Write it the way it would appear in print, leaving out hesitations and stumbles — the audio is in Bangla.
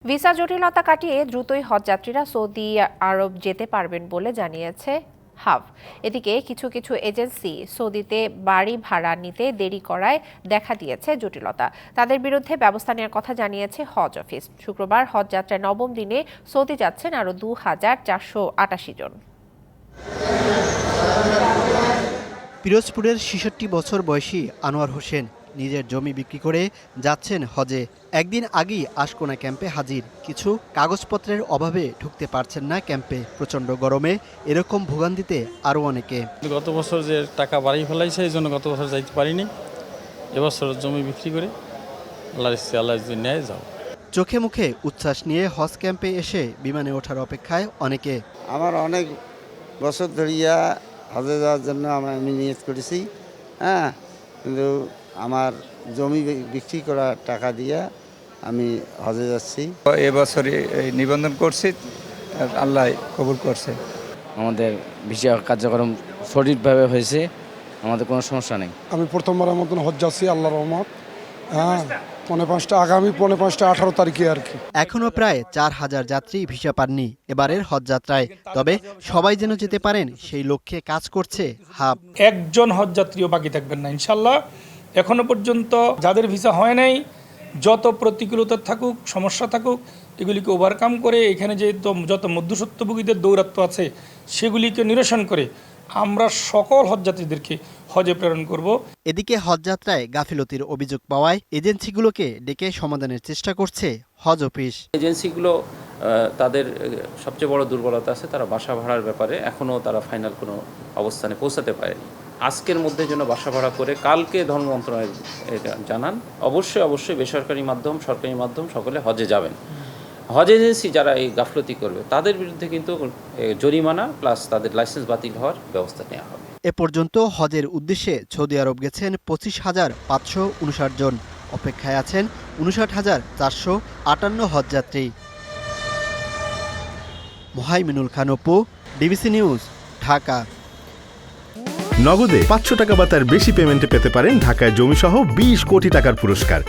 ভিসা জটিলতা কাটিয়ে দ্রুতই হজযাত্রীরা সৌদি আরব যেতে পারবেন বলে জানিয়েছে হাব। এদিকে কিছু কিছু এজেন্সি সৌদিতে বাড়ি ভাড়া নিতে দেরি করায় দেখা দিয়েছে জটিলতা। তাদের বিরুদ্ধে ব্যবস্থা নেওয়ার কথা জানিয়েছে হজ অফিস। শুক্রবার হজযাত্রায় নবম দিনে সৌদি যাচ্ছেন আরও ২,৪৮৮ জন। পিরোজপুরের ৬৬ বছর বয়সী আনোয়ার হোসেন নিজের জমি বিক্রি করে যাচ্ছেন হজে। একদিন আগেই আশকোনা ক্যাম্পে হাজির। কিছু কাগজপত্রের অভাবে ঢুকতে পারছেন না ক্যাম্পে। প্রচণ্ড গরমে এরকম ভোগান্তিতে আরও অনেকে। গত বছর যে টাকা বাড়ি ফেলাইছে এই জন্য গত বছর যাইতে পারিনি। এবছর জমি বিক্রি করে আল্লাহ যদি নেয় যাও। চোখে মুখে উচ্ছ্বাস নিয়ে হজ ক্যাম্পে এসে বিমানে ওঠার অপেক্ষায় অনেকে। আমার অনেক বছর ধরিয়া হজে যাওয়ার জন্য আমি নিয়ত করেছি, কিন্তু আমার জমি বিক্রি করা টাকা দিয়ে আমি হজে যাচ্ছি। এবছরই নিবন্ধন করছি, আল্লাহ কবুল করছে। আমাদের ভিসা কার্যক্রম সঠিকভাবে হয়েছে, আমাদের কোনো সমস্যা নেই। আমি প্রথমবারের মতন হজ যাচ্ছি, আল্লাহর রহমত। আগামী 18 তারিখে আর কি। এখনো প্রায় ৪,০০০ যাত্রী ভিসা পাননি এবারের হজযাত্রায়। তবে সবাই যেন যেতে পারেন সেই লক্ষ্যে কাজ করছে হাব। একজন হজযাত্রীও বাকি থাকবেন না ইনশাল্লাহ। এখনো পর্যন্ত যাদের ভিসা হয় নাই, যত প্রতিকূলতা থাকুক, সমস্যা থাকুক, এগুলিকে ওভারকাম করে এখানে যে যত মধ্যস্বত্বভোগীদের দৌরাত্ম্য আছে সেগুলিকে নিরসন করে আমরা সকল হজযাত্রীদেরকে হজে প্রেরণ করব। এদিকে হজযাত্রায় গাফিলতির অভিযোগ পাওয়ায় এজেন্সিগুলোকে ডেকে সমাধানের চেষ্টা করছে হজ অফিস। এজেন্সিগুলো তাদের সবচেয়ে বড় দুর্বলতা আছে, তারা বাসা ভাড়ার ব্যাপারে এখনও তারা ফাইনাল কোনো অবস্থানে পৌঁছাতে পারেনি। আজকের মধ্যে যেন বাসা ভাড়া করে কালকে ধর্ম মন্ত্রণালয় জানান। অবশ্যই বেসরকারি মাধ্যম, সরকারি মাধ্যম সকলে হজে যাবেন। হজ এজেন্সি যারা এই গাফলতি করবে তাদের বিরুদ্ধে কিন্তু জরিমানা প্লাস তাদের লাইসেন্স বাতিল হওয়ার ব্যবস্থা নেওয়া হবে। এ পর্যন্ত হজের উদ্দেশ্যে সৌদি আরব গেছেন ২৫,৫৫৯ জন। অপেক্ষায় আছেন ৫৯,৪৫৮ হজযাত্রী। Mohaiminul Khan Apu, DBC news, Dhaka. নগদে ৫০০ টাকা বা তার বেশি পেমেন্টে পেতে পারেন ঢাকায় জমিসহ ২০ কোটি টাকার পুরস্কার।